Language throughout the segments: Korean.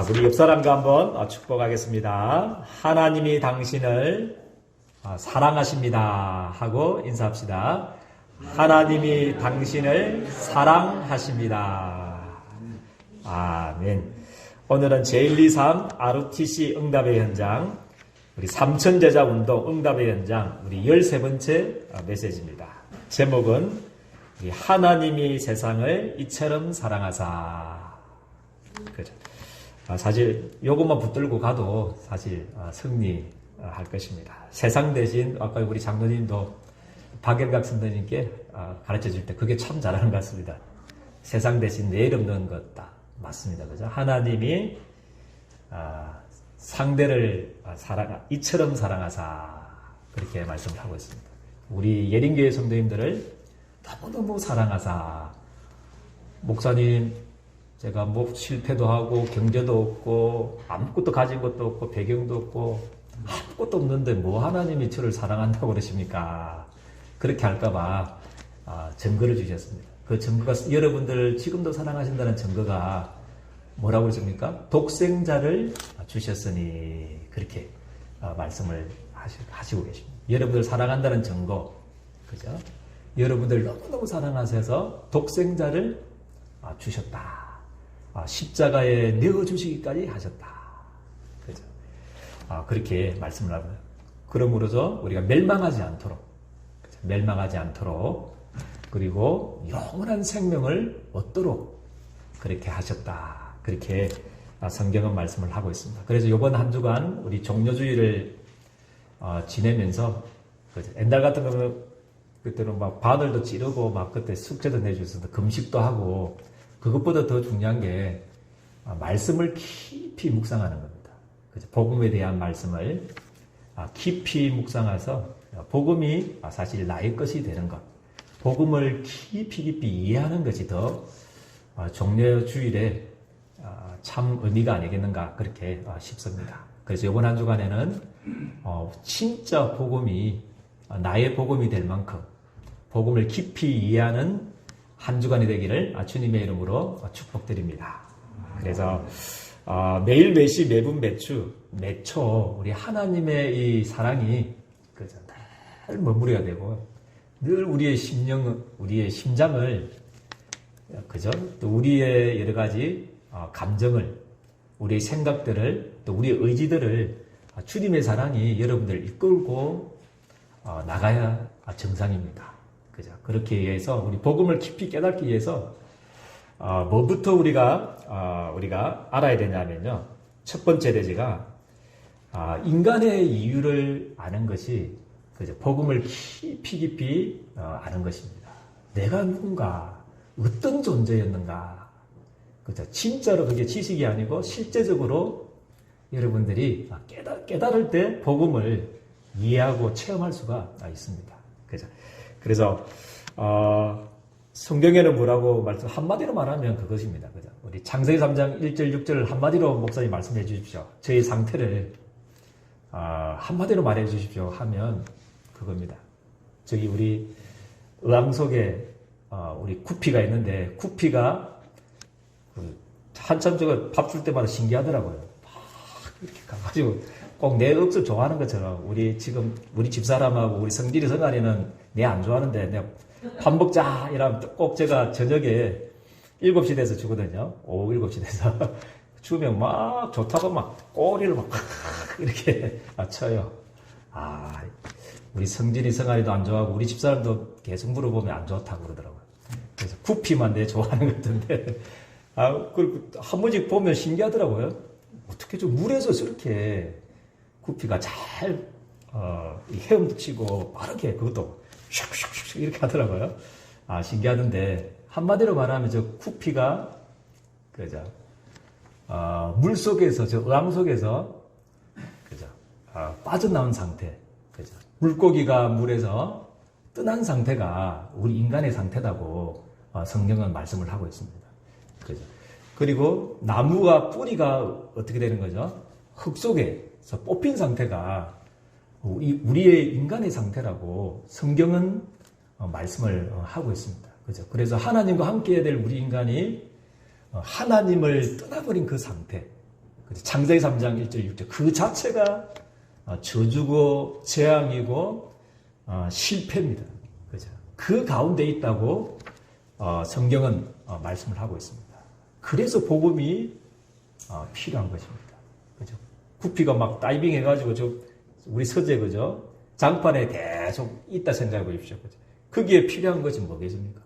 우리 옆 사람과 한번 축복하겠습니다. 하나님이 당신을 사랑하십니다 하고 인사합시다. 하나님이 당신을 사랑하십니다. 아멘. 오늘은 제123 RUTC 응답의 현장, 우리 삼천제자운동 응답의 현장, 우리 13번째 메시지입니다. 제목은 우리 하나님이 세상을 이처럼 사랑하사. 그죠? 사실 요것만 붙들고 가도 사실 승리할 것입니다. 세상 대신 아까 우리 장로님도 박영각 선생님께 가르쳐 줄 때 그게 참 잘하는 것 같습니다. 세상 대신 내일 없는 것다. 맞습니다. 그죠? 하나님이 상대를 이처럼 사랑하사 그렇게 말씀을 하고 있습니다. 우리 예린교회 성도님들을 너무너무 사랑하사. 목사님 제가 뭐 실패도 하고 경제도 없고 아무것도 가진 것도 없고 배경도 없고 아무것도 없는데 뭐 하나님이 저를 사랑한다고 그러십니까? 그렇게 할까봐 증거를 주셨습니다. 그 증거가 여러분들 지금도 사랑하신다는 증거가 뭐라고 그러십니까? 독생자를 주셨으니 그렇게 말씀을 하시고 계십니다. 여러분들 사랑한다는 증거, 그죠? 여러분들 너무너무 사랑하셔서 독생자를 주셨다. 십자가에 내어주시기까지 하셨다. 그죠? 그렇게 말씀을 합니다. 그러므로서 우리가 멸망하지 않도록, 그죠? 멸망하지 않도록, 그리고 영원한 생명을 얻도록 그렇게 하셨다. 그렇게 성경은 말씀을 하고 있습니다. 그래서 이번 한 주간 우리 종료주의를 지내면서, 그죠? 옛날 같은 경우는 그때는 막 바늘도 찌르고 막 그때 숙제도 내주셔서 금식도 하고, 그것보다 더 중요한 게 말씀을 깊이 묵상하는 겁니다. 그죠? 복음에 대한 말씀을 깊이 묵상해서 복음이 사실 나의 것이 되는 것, 복음을 깊이 이해하는 것이 더 종려주일에 참 의미가 아니겠는가 그렇게 싶습니다. 그래서 이번 한 주간에는 진짜 복음이 나의 복음이 될 만큼 복음을 깊이 이해하는 한 주간이 되기를 주님의 이름으로 축복드립니다. 그래서 매일 매시 매분 매초 우리 하나님의 이 사랑이 그저 늘 머무려야 되고 늘 우리의 심장을 그죠? 또 우리의 여러 가지 감정을, 우리의 생각들을, 또 우리의 의지들을 주님의 사랑이 여러분들 이끌고 나가야 정상입니다. 그죠? 그렇게 위해서 우리 복음을 깊이 깨닫기 위해서 뭐부터 우리가 알아야 되냐면요. 첫 번째 대지가 인간의 이유를 아는 것이 그죠? 복음을 깊이 아는 것입니다. 내가 누군가, 어떤 존재였는가, 그죠? 진짜로 그게 지식이 아니고 실제적으로 여러분들이 깨달을 때 복음을 이해하고 체험할 수가 있습니다. 그죠? 그래서 성경에는 뭐라고 한마디로 말하면 그것입니다. 그죠? 우리 창세기 3장 1절 6절 한마디로 목사님 말씀해 주십시오. 저의 상태를 한마디로 말해 주십시오 하면 그겁니다. 저기 우리 의왕 속에 우리 구피가 있는데 구피가 한참 저거 밥 줄 때마다 신기하더라고요. 막 이렇게 가가지고 꼭 내 억수 좋아하는 것처럼 우리 집사람하고 우리 성질이 성안이는 내 안 좋아하는데 내가 밥 먹자 이러면 꼭 제가 저녁에 7시 돼서 주거든요. 오후 7시 돼서 주면 막 좋다고 막 꼬리를 막 이렇게 쳐요. 우리 성질이 성안이도 안 좋아하고 우리 집사람도 계속 물어보면 안 좋다고 그러더라고요. 그래서 구피만 내 좋아하는 것 같은데 그 한 번씩 보면 신기하더라고요. 어떻게 좀 물에서 저렇게 구피가 잘 헤엄도 치고 빠르게 그것도 슉슉슉 이렇게 하더라고요. 신기하던데 한마디로 말하면 저 구피가 그죠? 물 속에서 저 의왕 속에서 그죠? 빠져나온 상태, 그죠? 물고기가 물에서 떠난 상태가 우리 인간의 상태라고 성경은 말씀을 하고 있습니다. 그죠? 그리고 나무가 뿌리가 어떻게 되는 거죠? 흙 속에서 뽑힌 상태가 우리의 인간의 상태라고 성경은 말씀을 하고 있습니다. 그죠? 그래서 하나님과 함께 해야 될 우리 인간이 하나님을 떠나버린 그 상태, 창세기 3장 1절 6절 그 자체가 저주고 재앙이고 실패입니다. 그죠? 그 가운데 있다고 성경은 말씀을 하고 있습니다. 그래서 복음이 필요한 것입니다. 그죠? 구피가 막 다이빙 해가지고 우리 서재 그죠? 장판에 계속 있다 생각해 보십시오. 그죠? 거기에 필요한 것이 뭐겠습니까?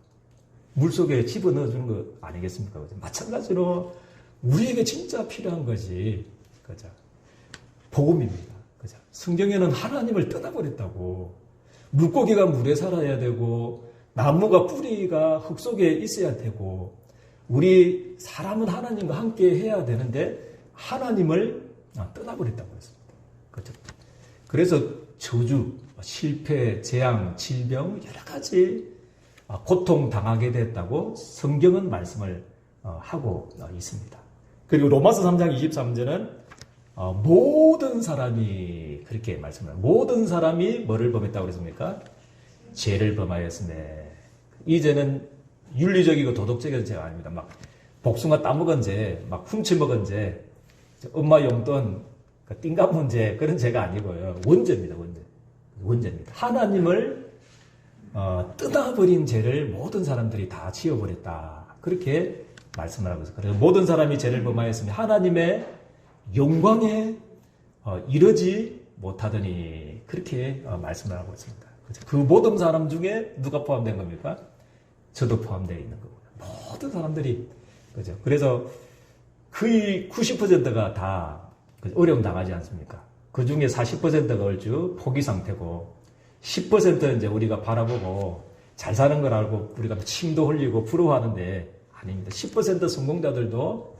물속에 집어넣어주는 거 아니겠습니까? 그죠? 마찬가지로 우리에게 진짜 필요한 것이 그죠? 복음입니다. 그죠? 성경에는 하나님을 떠나버렸다고 물고기가 물에 살아야 되고 나무가 뿌리가 흙 속에 있어야 되고 우리 사람은 하나님과 함께 해야 되는데 하나님을 떠나버렸다고 했습니다. 그죠? 그래서 저주, 실패, 재앙, 질병 여러 가지 고통 당하게 됐다고 성경은 말씀을 하고 있습니다. 그리고 로마서 3장 23절은 모든 사람이 그렇게 말씀합니다. 모든 사람이 뭐를 범했다고 그랬습니까? 죄를 범하였으네. 이 죄는 윤리적이고 도덕적인 죄가 아닙니다. 막 복숭아 따먹은 죄, 막 훔쳐먹은 죄, 엄마 용돈 띵가문 죄 그런 죄가 아니고요. 원죄입니다. 원죄입니다. 하나님을 떠나버린 죄를 모든 사람들이 다 지어버렸다. 그렇게 말씀을 하고 있어요. 그래서 모든 사람이 죄를 범하였으면 하나님의 영광에 이르지 못하더니 그렇게 말씀을 하고 있습니다. 그 모든 사람 중에 누가 포함된 겁니까? 저도 포함되어 있는 거고요. 모든 사람들이 그죠. 그래서 거의 90%가 다 어려움 당하지 않습니까? 그 중에 40%가 얼추 포기 상태고 10% 이제 우리가 바라보고 잘 사는 걸 알고 우리가 침도 흘리고 부러워하는데 아닙니다. 10% 성공자들도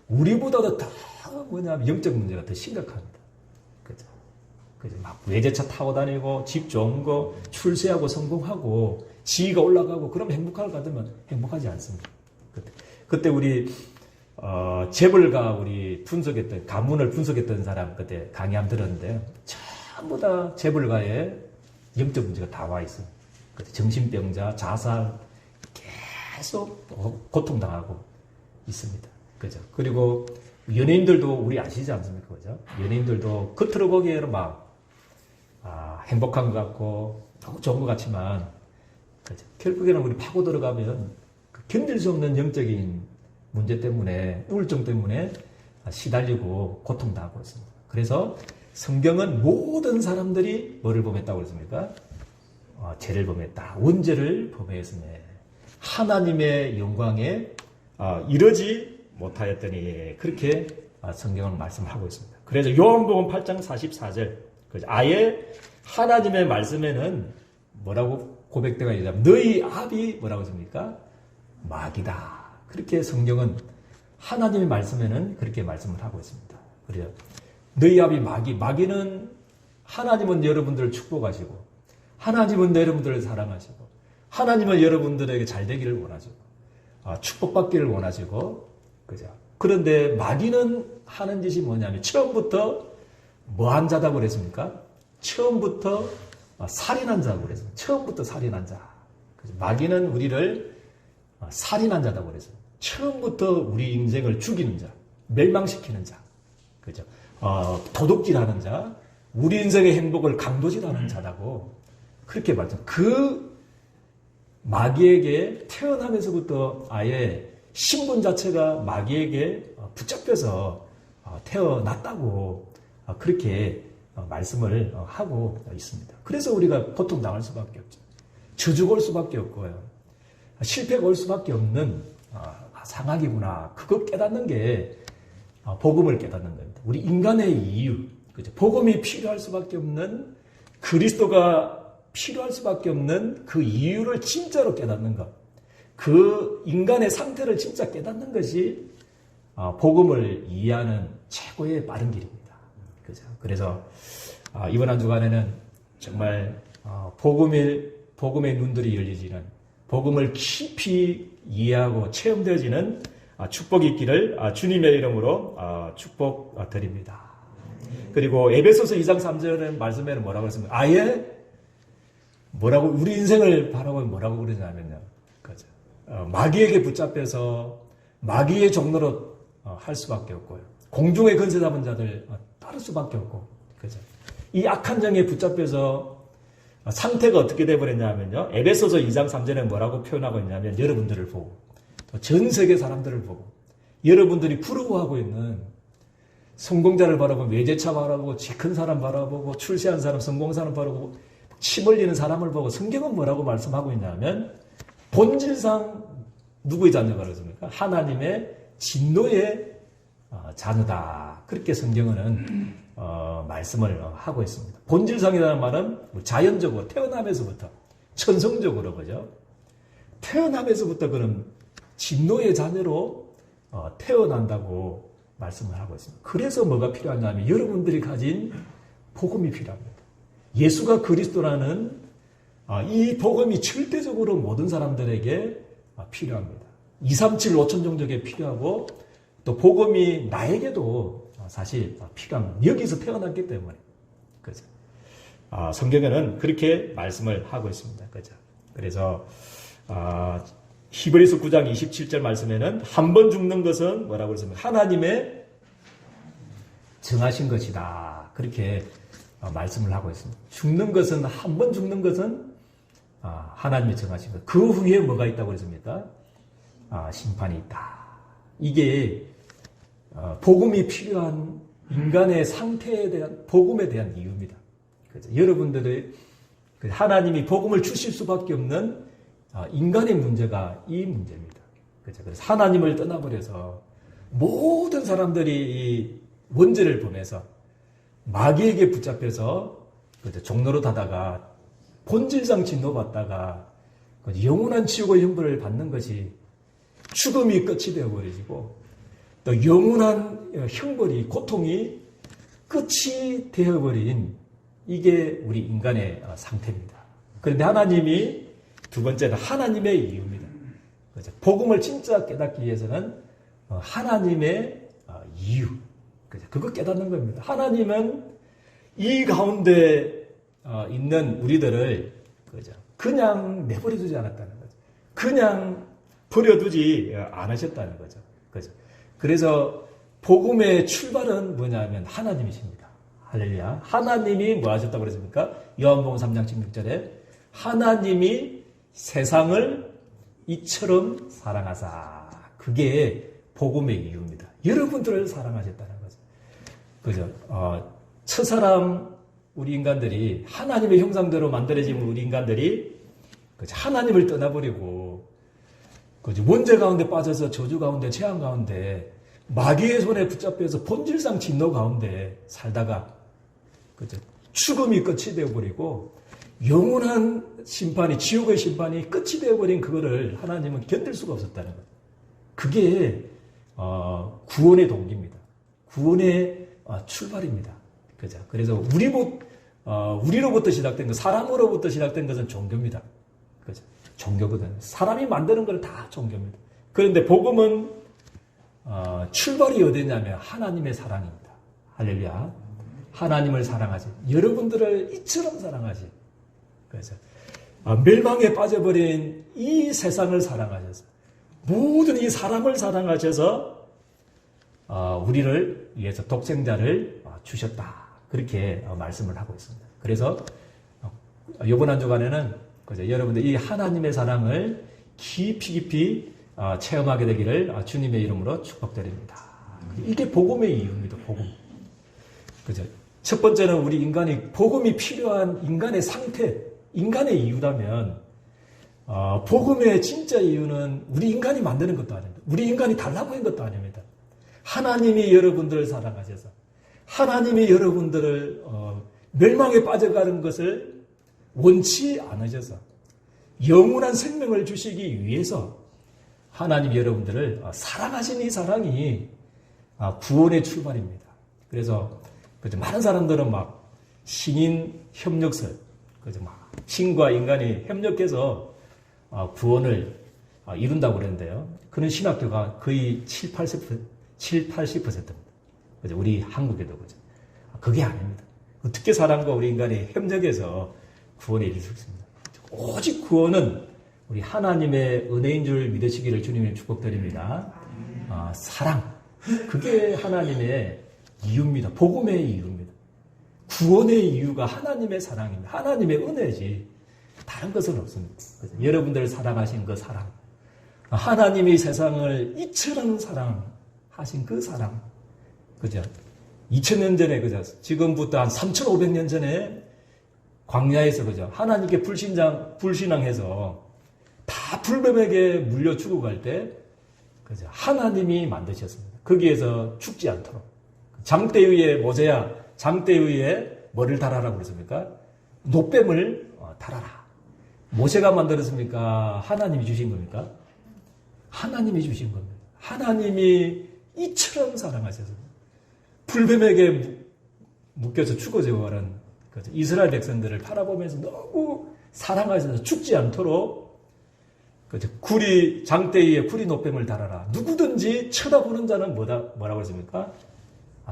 우리보다도 더 영적 문제가 더 심각합니다. 그죠? 그죠? 막 외제차 타고 다니고 집 좋은 거 출세하고 성공하고 지위가 올라가고 그러면 행복할 것 같으면 행복하지 않습니다. 그때 우리 재벌가 우리 분석했던 가문을 분석했던 사람 그때 강의 한번 들었는데 전부 다 재벌가의 영적 문제가 다 와 있어요. 정신병자, 자살 계속 고통당하고 있습니다. 그죠? 그리고 연예인들도 우리 아시지 않습니까? 그죠? 연예인들도 겉으로 보기에는 막 행복한 것 같고 너무 좋은 것 같지만 그죠? 결국에는 우리 파고 들어가면 견딜 수 없는 영적인 문제 때문에 우울증 때문에 시달리고 고통당하고 있습니다. 그래서 성경은 모든 사람들이 뭐를 범했다고 그랬습니까? 죄를 범했다. 원죄를 범했으네. 하나님의 영광에 이르지 못하였더니 그렇게 성경은 말씀하고 있습니다. 그래서 요한복음 8장 44절 아예 하나님의 말씀에는 뭐라고 고백되어 있냐면 너희 아비 뭐라고 했습니까? 마귀다. 그렇게 성경은 하나님의 말씀에는 그렇게 말씀을 하고 있습니다. 그래요. 너희 아비 마귀는 하나님은 여러분들을 축복하시고 하나님은 여러분들을 사랑하시고 하나님은 여러분들에게 잘 되기를 원하시고 축복받기를 원하시고 그죠? 그런데 마귀는 하는 짓이 뭐냐면 처음부터 뭐한 자다고 그랬습니까? 처음부터 살인한 자라고 그랬습니다. 처음부터 살인한 자. 마귀는 우리를 살인한 자다고 그랬어요. 처음부터 우리 인생을 죽이는 자, 멸망시키는 자, 그죠? 도둑질하는 자, 우리 인생의 행복을 강도질하는 자라고 그렇게 말했죠. 그 마귀에게 태어나면서부터 아예 신분 자체가 마귀에게 붙잡혀서 태어났다고 그렇게 말씀을 하고 있습니다. 그래서 우리가 고통당할 수밖에 없죠. 저주가 올 수밖에 없고요. 실패가 올 수밖에 없는 상황이구나. 그거 깨닫는 게 복음을 깨닫는 겁니다. 우리 인간의 이유, 그죠? 복음이 필요할 수밖에 없는 그리스도가 필요할 수밖에 없는 그 이유를 진짜로 깨닫는 것. 그 인간의 상태를 진짜 깨닫는 것이 복음을 이해하는 최고의 빠른 길입니다. 그죠? 그래서 이번 한 주간에는 정말 복음의 눈들이 열리지는 복음을 깊이 이해하고 체험되어지는 축복이 있기를 주님의 이름으로 축복드립니다. 그리고 에베소서 2장 3절의 말씀에는 뭐라고 했습니까? 아예 뭐라고 우리 인생을 바라보면 뭐라고 그러냐면요. 그죠? 마귀에게 붙잡혀서 마귀의 종로로 할 수밖에 없고요. 공중의 건세 잡은 자들 따를 수밖에 없고, 그죠? 이 악한 정에 붙잡혀서 상태가 어떻게 돼버렸냐면요. 에베소서 2장 3절에 뭐라고 표현하고 있냐면 여러분들을 보고 전 세계 사람들을 보고 여러분들이 부러워하고 있는 성공자를 바라보고 외제차 바라보고 지 큰 사람 바라보고 출세한 사람 성공한 사람 바라보고 침 흘리는 사람을 보고 성경은 뭐라고 말씀하고 있냐면 본질상 누구의 자녀가 그렇습니까? 하나님의 진노의 자녀다. 그렇게 성경은 말씀을 하고 있습니다. 본질상이라는 말은 자연적으로 태어나면서부터 천성적으로 그죠? 태어나면서부터 그런 진노의 자녀로 태어난다고 말씀을 하고 있습니다. 그래서 뭐가 필요하냐면 여러분들이 가진 복음이 필요합니다. 예수가 그리스도라는 이 복음이 절대적으로 모든 사람들에게 필요합니다. 237 5천 종족에 필요하고 또 복음이 나에게도 사실 필요합니다. 여기서 태어났기 때문에. 그죠? 성경에는 그렇게 말씀을 하고 있습니다. 그죠? 그래서 히브리서 9장 27절 말씀에는 한 번 죽는 것은 뭐라고 그랬습니까? 하나님의 정하신 것이다. 그렇게 말씀을 하고 있습니다. 죽는 것은 한 번 죽는 것은 하나님이 정하신 것. 그 후에 뭐가 있다고 그랬습니까? 심판이 있다. 이게 복음이 필요한 인간의 상태에 대한 복음에 대한 이유입니다. 그렇죠? 여러분들의 하나님이 복음을 주실 수밖에 없는 인간의 문제가 이 문제입니다. 그렇죠? 그래서 하나님을 떠나버려서 모든 사람들이 이 원죄를 범해서 마귀에게 붙잡혀서 종로로 타다가 본질상 진노받다가 영원한 지옥의 형벌을 받는 것이 죽음이 끝이 되어버리고 또 영원한 형벌이 고통이 끝이 되어버린 이게 우리 인간의 상태입니다. 그런데 하나님이 두 번째는 하나님의 이유입니다. 그렇죠? 복음을 진짜 깨닫기 위해서는 하나님의 이유. 그렇죠? 그거 깨닫는 겁니다. 하나님은 이 가운데 있는 우리들을 그죠? 그냥 내버려 두지 않았다는 거죠. 그냥 버려두지 않으셨다는 거죠. 그죠? 그래서 복음의 출발은 뭐냐면 하나님이십니다. 할렐루야. 하나님이 뭐 하셨다고 그랬습니까? 요한복음 3장 16절에 하나님이 세상을 이처럼 사랑하사. 그게 복음의 이유입니다. 여러분들을 사랑하셨다는 거죠. 그죠? 첫사람 우리 인간들이 하나님의 형상대로 만들어진 우리 인간들이 그죠? 하나님을 떠나버리고 그죠? 원죄 가운데 빠져서 저주 가운데 재앙 가운데 마귀의 손에 붙잡혀서 본질상 진노 가운데 살다가 그죠? 죽음이 끝이 되어버리고 영원한 심판이 지옥의 심판이 끝이 되어버린 그거를 하나님은 견딜 수가 없었다는 거예요. 그게 구원의 동기입니다. 구원의 출발입니다. 그죠? 그래서 우리로부터 시작된 것, 사람으로부터 시작된 것은 종교입니다. 그죠? 종교거든. 사람이 만드는 걸 다 종교입니다. 그런데 복음은 출발이 어디냐면 하나님의 사랑입니다. 할렐루야. 하나님을 사랑하지. 여러분들을 이처럼 사랑하지. 그래서 멸망에 빠져버린 이 세상을 사랑하셔서 모든 이 사람을 사랑하셔서 우리를 위해서 독생자를 주셨다. 그렇게 말씀을 하고 있습니다. 그래서 이번 한 주간에는 그죠? 여러분들 이 하나님의 사랑을 깊이 체험하게 되기를 주님의 이름으로 축복드립니다. 이게 복음의 이유입니다. 복음. 그죠? 첫 번째는 우리 인간이 복음이 필요한 인간의 상태, 인간의 이유라면 복음의 진짜 이유는 우리 인간이 만드는 것도 아닙니다. 우리 인간이 달라고 한 것도 아닙니다. 하나님이 여러분들을 사랑하셔서 하나님이 여러분들을 멸망에 빠져가는 것을 원치 않으셔서 영원한 생명을 주시기 위해서 하나님 여러분들을 사랑하신 이 사랑이 구원의 출발입니다. 그래서 많은 사람들은 막 신인 협력설, 막 신과 인간이 협력해서 구원을 이룬다고 그러는데요. 그런 신학교가 거의 80%입니다. 우리 한국에도 그죠. 그게 아닙니다. 어떻게 사람과 우리 인간이 협력해서 구원에 이룰 수 있습니다. 오직 구원은 우리 하나님의 은혜인 줄 믿으시기를 주님의 축복드립니다. 사랑, 그게 하나님의 이유입니다. 복음의 이유입니다. 구원의 이유가 하나님의 사랑입니다. 하나님의 은혜지 다른 것은 없습니다. 여러분들을 사랑하신 그 사랑, 하나님이 세상을 이처럼 사랑하신 그 사랑, 그죠? 2000년 전에, 그죠? 지금부터 한 3500년 전에 광야에서, 그죠? 하나님께 불신앙해서 다 불뱀에게 물려 죽어갈 때, 그죠? 하나님이 만드셨습니다. 거기에서 죽지 않도록. 장대 위에, 모세야, 장대 위에 뭐를 달아라 그랬습니까? 노뱀을 달아라. 모세가 만들었습니까? 하나님이 주신 겁니까? 하나님이 주신 겁니다. 하나님이 이처럼 사랑하셔서 불뱀에게 묶여서 죽어져가는 이스라엘 백성들을 바라보면서 너무 사랑하셔서 죽지 않도록 장대 위에 구리 노뱀을 달아라. 누구든지 쳐다보는 자는 뭐라고 했습니까?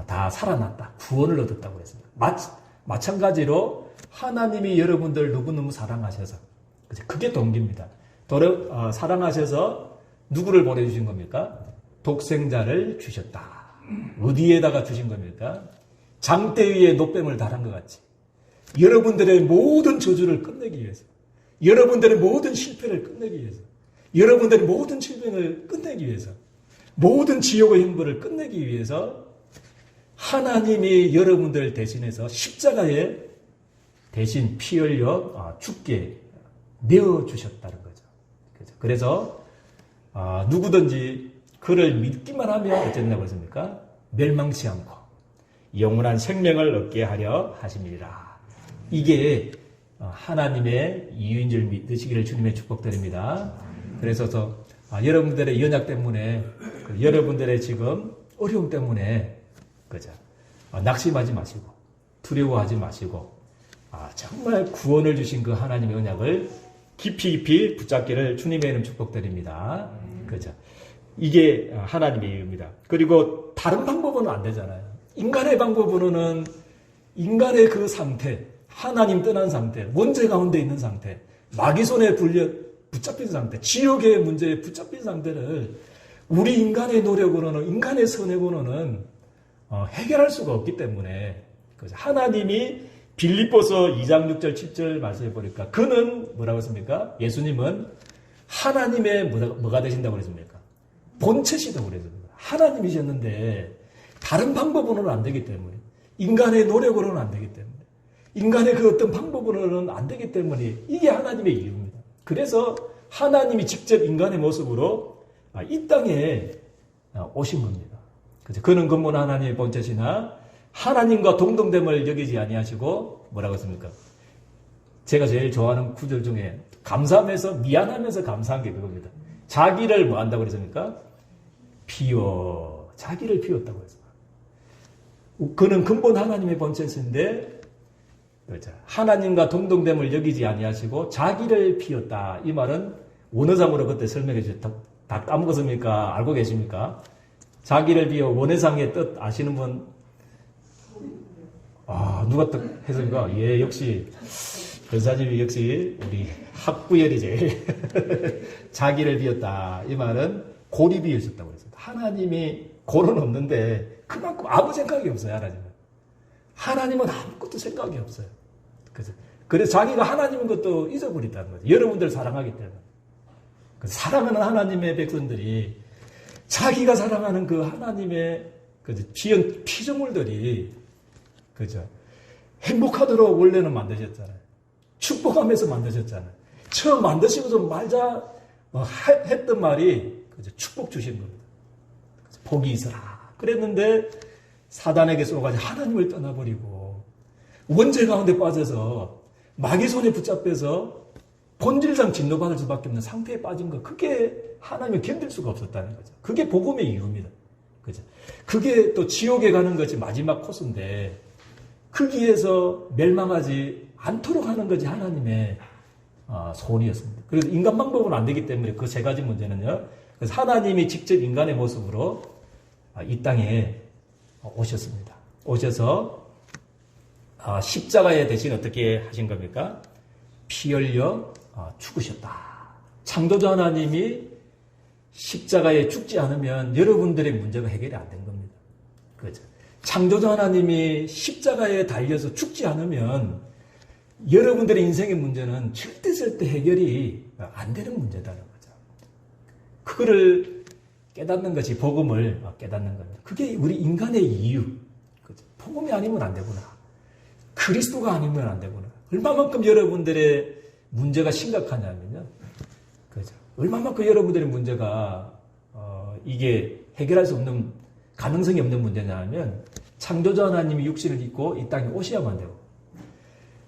다 살아났다. 구원을 얻었다고 했습니다. 마찬가지로 하나님이 여러분들 너무너무 사랑하셔서 그게 동기입니다. 사랑하셔서 누구를 보내주신 겁니까? 독생자를 주셨다. 어디에다가 주신 겁니까? 장대 위에 노뱀을 달한 것 같이 여러분들의 모든 저주를 끝내기 위해서, 여러분들의 모든 실패를 끝내기 위해서, 여러분들의 모든 질병을 끝내기 위해서, 모든 지옥의 형벌을 끝내기 위해서 하나님이 여러분들 대신해서 십자가에 대신 피 흘려 죽게 내어주셨다는 거죠. 그래서 누구든지 그를 믿기만 하면 어쨌냐고 했습니까? 멸망치 않고 영원한 생명을 얻게 하려 하심이라. 이게 하나님의 이유인 줄 믿으시기를 주님의 축복드립니다. 그래서 여러분들의 연약 때문에, 여러분들의 지금 어려움 때문에, 그죠? 낙심하지 마시고, 두려워하지 마시고, 정말 구원을 주신 그 하나님의 언약을 깊이 붙잡기를 주님의 이름 축복드립니다. 그죠? 이게 하나님의 이유입니다. 그리고 다른 방법은 안 되잖아요. 인간의 방법으로는 인간의 그 상태, 하나님 떠난 상태, 원죄 가운데 있는 상태, 마귀 손에 붙잡힌 상태, 지옥의 문제에 붙잡힌 상태를 우리 인간의 노력으로는, 인간의 선행으로는 해결할 수가 없기 때문에 하나님이 빌립보서 2장 6절 7절 말씀해 보니까 그는 뭐라고 했습니까? 예수님은 하나님의 뭐가 되신다고 그랬습니까? 본체시다고 그랬습니다. 하나님이셨는데 다른 방법으로는 안 되기 때문에, 인간의 노력으로는 안 되기 때문에, 인간의 그 어떤 방법으로는 안 되기 때문에 이게 하나님의 이유입니다. 그래서 하나님이 직접 인간의 모습으로 이 땅에 오신 겁니다. 그는 근본 하나님의 본체시나 하나님과 동등됨을 여기지 아니하시고 뭐라고 했습니까? 제가 제일 좋아하는 구절 중에 감사하면서 미안하면서 감사한 게 그겁니다. 자기를 뭐 한다고 그랬습니까? 자기를 비웠다고 했습니다. 그는 근본 하나님의 본체신데 하나님과 동등됨을 여기지 아니하시고 자기를 비웠다. 이 말은 원어상으로 그때 설명해 주셨다. 다 까먹었습니까? 알고 계십니까? 자기를 비워 원어상의 뜻 아시는 분? 누가 또 했습니까? 예, 역시 변사님이 역시 우리 학구열이 제일 자기를 비웠다. 이 말은 골이 비우셨다고 했습니다. 하나님이 골은 없는데 그만큼 아무 생각이 없어요. 하나님은 아무것도 생각이 없어요. 그래서 자기가 하나님인 것도 잊어버렸다는 거죠. 여러분들 사랑하기 때문에. 사랑하는 하나님의 백성들이 자기가 사랑하는 그 하나님의 피조물들이 행복하도록 원래는 만드셨잖아요. 축복하면서 만드셨잖아요. 처음 만드시고서 했던 말이 축복 주신 겁니다. 복이 있어라. 그랬는데 사단에게 쏘가지고 하나님을 떠나버리고 원죄 가운데 빠져서 마귀 손에 붙잡혀서 본질상 진노받을 수밖에 없는 상태에 빠진 거, 그게 하나님을 견딜 수가 없었다는 거죠. 그게 복음의 이유입니다. 그죠? 그게 또 지옥에 가는 것이 마지막 코스인데 거기에서 멸망하지 않도록 하는 것이 하나님의 소원이었습니다. 그래서 인간 방법은 안 되기 때문에 그 세 가지 문제는요. 그래서 하나님이 직접 인간의 모습으로 이 땅에 오셨습니다. 오셔서 십자가에 대신 어떻게 하신 겁니까? 피 흘려 죽으셨다. 창조자 하나님이 십자가에 죽지 않으면 여러분들의 문제가 해결이 안 된 겁니다. 그죠? 창조주 하나님이 십자가에 달려서 죽지 않으면 여러분들의 인생의 문제는 절대 해결이 안 되는 문제다는 거죠. 그거를 깨닫는 것이 복음을 깨닫는 겁니다. 그게 우리 인간의 이유. 그죠? 복음이 아니면 안 되구나. 그리스도가 아니면 안 되구나. 얼마만큼 여러분들의 문제가 심각하냐면요. 그죠? 얼마만큼 여러분들의 문제가 이게 해결할 수 없는 가능성이 없는 문제냐 하면 창조주 하나님이 육신을 입고 이 땅에 오셔야만 되고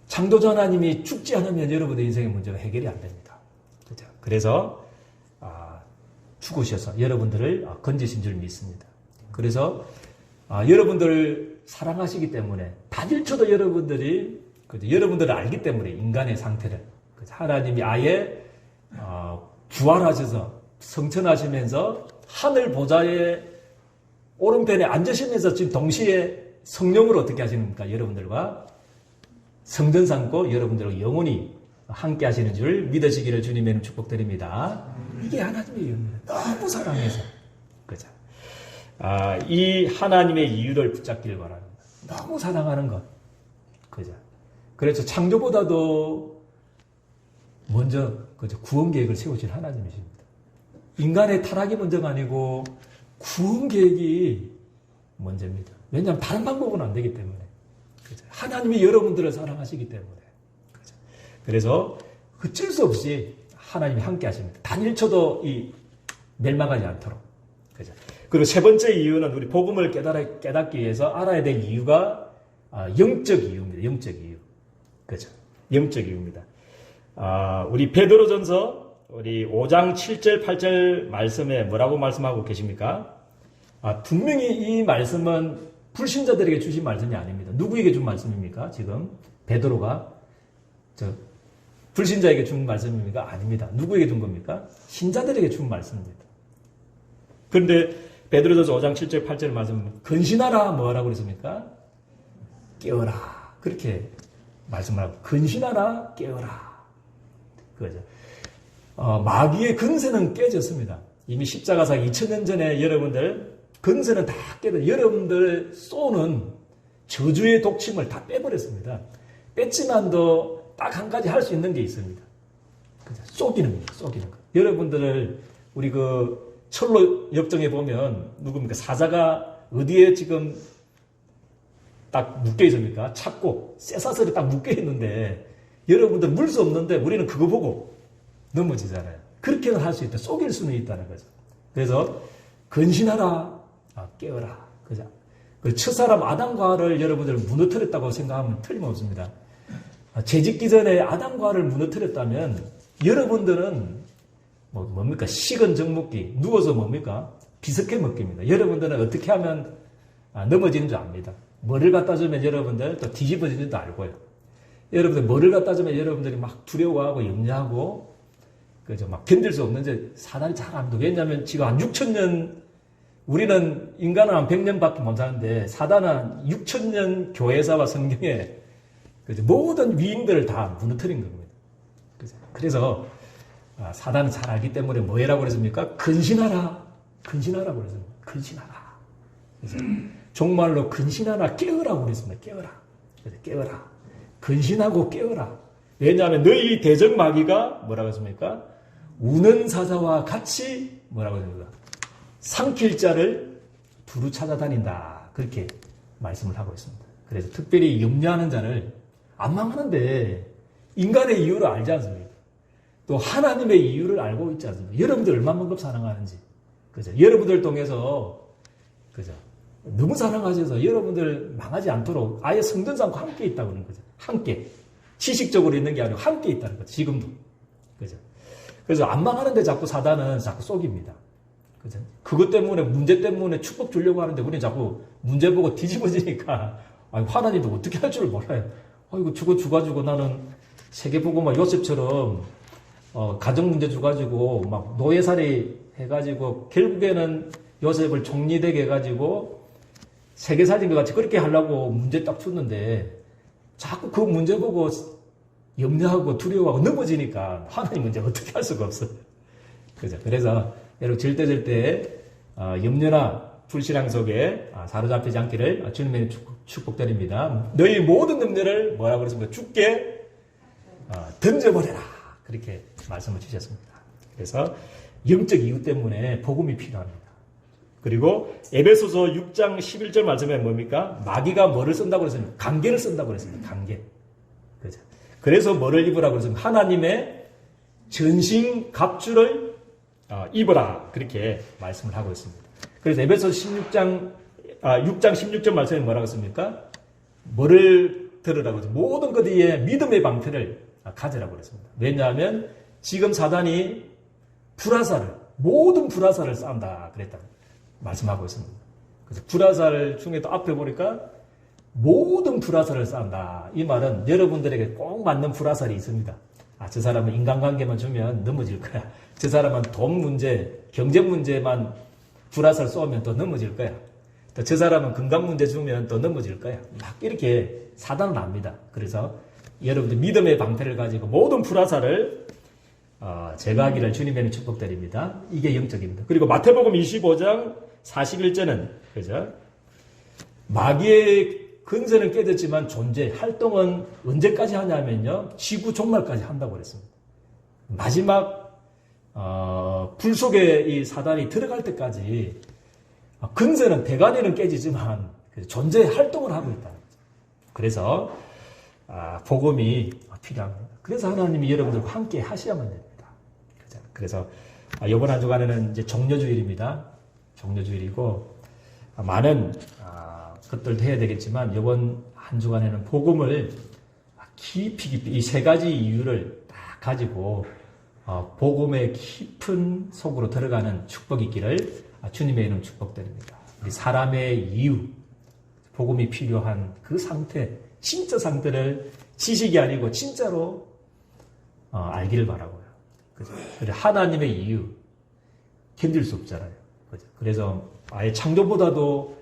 창조주 하나님이 죽지 않으면 여러분의 인생의 문제가 해결이 안 됩니다. 그죠? 그래서 죽으셔서 여러분들을 건지신 줄 믿습니다. 그래서 여러분들을 사랑하시기 때문에 단일초도 여러분들이 여러분들을 알기 때문에 인간의 상태를 하나님이 아예 부활하셔서 성천하시면서 하늘 보좌의 오른편에 앉으시면서 지금 동시에 성령으로 어떻게 하시는가 여러분들과 성전 삼고 여러분들과 영원히 함께 하시는 줄 믿으시기를 주님의 이름 축복드립니다. 이게 하나님의 이유입니다. 너무 사랑해서. 그죠? 이 하나님의 이유를 붙잡기를 바랍니다. 너무 사랑하는 것. 그죠? 그래서 창조보다도 먼저 그죠? 구원 계획을 세우신 하나님이십니다. 인간의 타락이 먼저가 아니고 구원 계획이 먼저입니다. 왜냐하면 다른 방법은 안 되기 때문에. 그죠? 하나님이 여러분들을 사랑하시기 때문에. 그죠? 그래서 어쩔 수 없이 하나님이 함께 하십니다. 단일초도 멸망하지 않도록. 그죠? 그리고 세 번째 이유는 우리 복음을 깨닫기 위해서 알아야 될 이유가 영적 이유입니다. 영적 이유. 그죠? 영적 이유입니다. 우리 베드로전서 우리 5장 7절 8절 말씀에 뭐라고 말씀하고 계십니까? 분명히 이 말씀은 불신자들에게 주신 말씀이 아닙니다. 누구에게 준 말씀입니까? 지금 베드로가 불신자에게 준 말씀입니까? 아닙니다. 누구에게 준 겁니까? 신자들에게 준 말씀입니다. 그런데 베드로전서 5장 7절 8절 말씀 근신하라 뭐라고 그랬습니까? 깨어라. 그렇게 말씀을 하고 근신하라 깨어라. 그거죠. 마귀의 근세는 깨졌습니다. 이미 십자가사 2000년 전에 여러분들 근세는 다 깨져 여러분들 쏘는 저주의 독침을 다 빼버렸습니다. 뺐지만도 딱 한 가지 할 수 있는 게 있습니다. 그죠? 쏘기는 거예요. 쏘기는 거. 여러분들을 우리 철로 역정에 보면 누굽니까? 사자가 어디에 지금 딱 묶여 있습니까? 찾고 쇠사슬이 딱 묶여 있는데 여러분들 물 수 없는데 우리는 그거 보고 넘어지잖아요. 그렇게는 할 수 있다. 속일 수는 있다는 거죠. 그래서 근신하라, 깨어라. 그죠? 그 첫사람 아담과 하와를 여러분들 무너뜨렸다고 생각하면 틀림없습니다. 죄짓기 전에 아담과 하와를 무너뜨렸다면 여러분들은 뭡니까? 식은 정먹기, 누워서 뭡니까? 비석해 먹기입니다. 여러분들은 어떻게 하면 넘어지는 줄 압니다. 뭐를 갖다 주면 여러분들 또 뒤집어지는 줄도 알고요. 여러분들 뭐를 갖다 주면 여러분들이 막 두려워하고 염려하고 그죠? 막 견딜 수 없는지 사단이 잘 압니다. 왜냐하면 지금 한 6,000년 우리는 인간은 한 100년밖에 못 사는데 사단은 6,000년 교회사와 성경에 그죠? 모든 위인들을 다 무너뜨린 겁니다. 그죠? 그래서 사단은 잘 알기 때문에 뭐라고 그랬습니까? 근신하라. 근신하라고 그랬습니다. 근신하라. 그래서 종말로 근신하라. 깨어라고 그랬습니다. 깨어라. 그래서 깨어라. 근신하고 깨어라. 왜냐하면 너희 대적 마귀가 뭐라고 했습니까? 우는 사자와 같이 뭐라고 했습니까? 삼킬 자를 두루 찾아다닌다. 그렇게 말씀을 하고 있습니다. 그래서 특별히 염려하는 자를 안 망하는데 인간의 이유를 알지 않습니까? 또 하나님의 이유를 알고 있지 않습니까? 여러분들 얼마만큼 사랑하는지. 그죠? 여러분들 통해서 그죠? 너무 사랑하셔서 여러분들 망하지 않도록 아예 성전 삼고 함께 있다고 그러는 거죠. 함께. 지식적으로 있는 게 아니고 함께 있다는 거죠. 지금도. 그죠? 그래서 안 망하는데 자꾸 사단은 자꾸 속입니다. 그죠? 그것 때문에, 문제 때문에 축복 주려고 하는데 우리는 자꾸 문제 보고 뒤집어지니까 하나님도 어떻게 할 줄 몰라요. 이거 저거 주가지고 나는 세계보고만 요셉처럼 가정 문제 주가지고 막 노예살이 해가지고 결국에는 요셉을 총리되게 해가지고 세계 살린 것 같이 그렇게 하려고 문제 딱 줬는데 자꾸 그 문제 보고 염려하고 두려워하고 넘어지니까 하나님 문제 어떻게 할 수가 없어요. 그죠? 그래서 여러분 절대 염려나 불신앙 속에 사로잡히지 않기를 주님의 축복드립니다. 너희 모든 염려를 뭐라고 그랬습니까? 주께 던져버려라. 그렇게 말씀을 주셨습니다. 그래서 영적 이유 때문에 복음이 필요합니다. 그리고 에베소서 6장 11절 말씀에 뭡니까? 마귀가 뭐를 쓴다고 그랬습니까? 관계를 쓴다고 그랬습니다. 관계. 그죠? 그래서 뭐를 입으라고 그랬습니까? 하나님의 전신 갑주를 입어라. 그렇게 말씀을 하고 있습니다. 그래서 에베소 6장 16절 말씀에 뭐라고 했습니까? 뭐를 들으라고 했습니까? 모든 것 위에 믿음의 방패를 가지라고 그랬습니다. 왜냐하면 지금 사단이 모든 불화살을 싼다. 그랬다. 말씀하고 있습니다. 그래서 불화살 중에도 앞에 보니까 모든 불화살을 싼다. 이 말은 여러분들에게 꼭 맞는 불화살이 있습니다. 저 사람은 인간관계만 주면 넘어질 거야. 저 사람은 돈 문제, 경제 문제만 불화살 쏘면 또 넘어질 거야. 또 저 사람은 건강 문제 주면 또 넘어질 거야. 막 이렇게 사단은 압니다. 그래서 여러분들 믿음의 방패를 가지고 모든 불화살을 제거하기를 주님의 축복드립니다. 이게 영적입니다. 그리고 마태복음 25장 41절은 그죠? 마귀의 근세는 깨졌지만 존재, 활동은 언제까지 하냐면요. 지구 종말까지 한다고 그랬습니다. 마지막 불 속에 이 사단이 들어갈 때까지 근세는 대간에는 깨지지만 존재 활동을 하고 있다. 그래서 복음이 필요합니다. 그래서 하나님이 여러분들과 함께 하셔야만 됩니다. 그래서 이번 한 주간에는 이제 종려주일입니다. 종려주일이고 많은 것들도 해야 되겠지만 이번 한 주간에는 복음을 깊이 이 세 가지 이유를 딱 가지고 복음의 깊은 속으로 들어가는 축복이 있기를 주님의 이름 축복드립니다. 우리 사람의 이유, 복음이 필요한 그 상태, 진짜 상태를 지식이 아니고 진짜로 알기를 바라고요. 그죠? 하나님의 이유 견딜 수 없잖아요. 그죠? 그래서 아예 창조보다도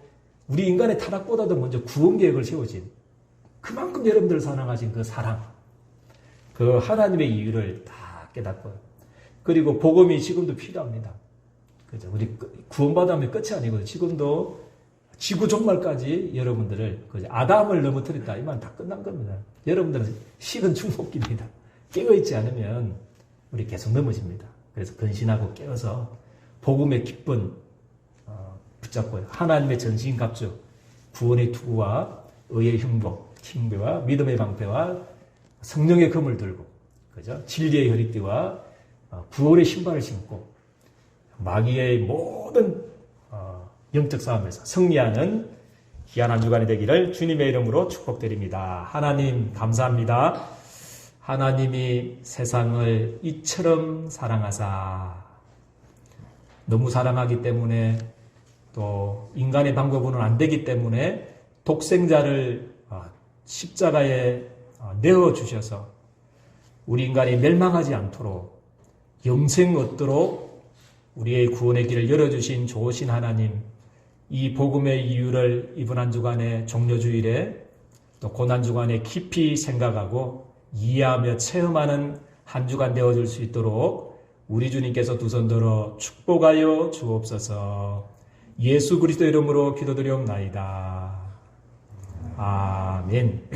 우리 인간의 타락보다도 먼저 구원 계획을 세우신 그만큼 여러분들을 사랑하신 그 사랑, 그 하나님의 이유를 다 깨닫고요. 그리고 복음이 지금도 필요합니다. 그죠? 우리 구원받으면 끝이 아니고 지금도 지구 종말까지 여러분들을 아담을 넘어뜨렸다. 이 말은 다 끝난 겁니다. 여러분들은 식은 축복기입니다. 깨어있지 않으면 우리 계속 넘어집니다. 그래서 근신하고 깨어서 복음의 기쁨 붙잡고요. 하나님의 전신갑주, 구원의 투구와 의의 흉배와 믿음의 방패와 성령의 검을 들고, 그죠? 진리의 허리띠와 구원의 신발을 신고 마귀의 모든 영적 싸움에서 승리하는 귀한 한 주간이 되기를 주님의 이름으로 축복드립니다. 하나님 감사합니다. 하나님이 세상을 이처럼 사랑하사 너무 사랑하기 때문에 또 인간의 방법으로는 안 되기 때문에 독생자를 십자가에 내어주셔서 우리 인간이 멸망하지 않도록 영생 얻도록 우리의 구원의 길을 열어주신 좋으신 하나님, 이 복음의 이유를 이번 한 주간의 종려주일에 또 고난 주간에 깊이 생각하고 이해하며 체험하는 한 주간 되어줄 수 있도록 우리 주님께서 두 손 들어 축복하여 주옵소서. 예수 그리스도 이름으로 기도드리옵나이다. 아멘.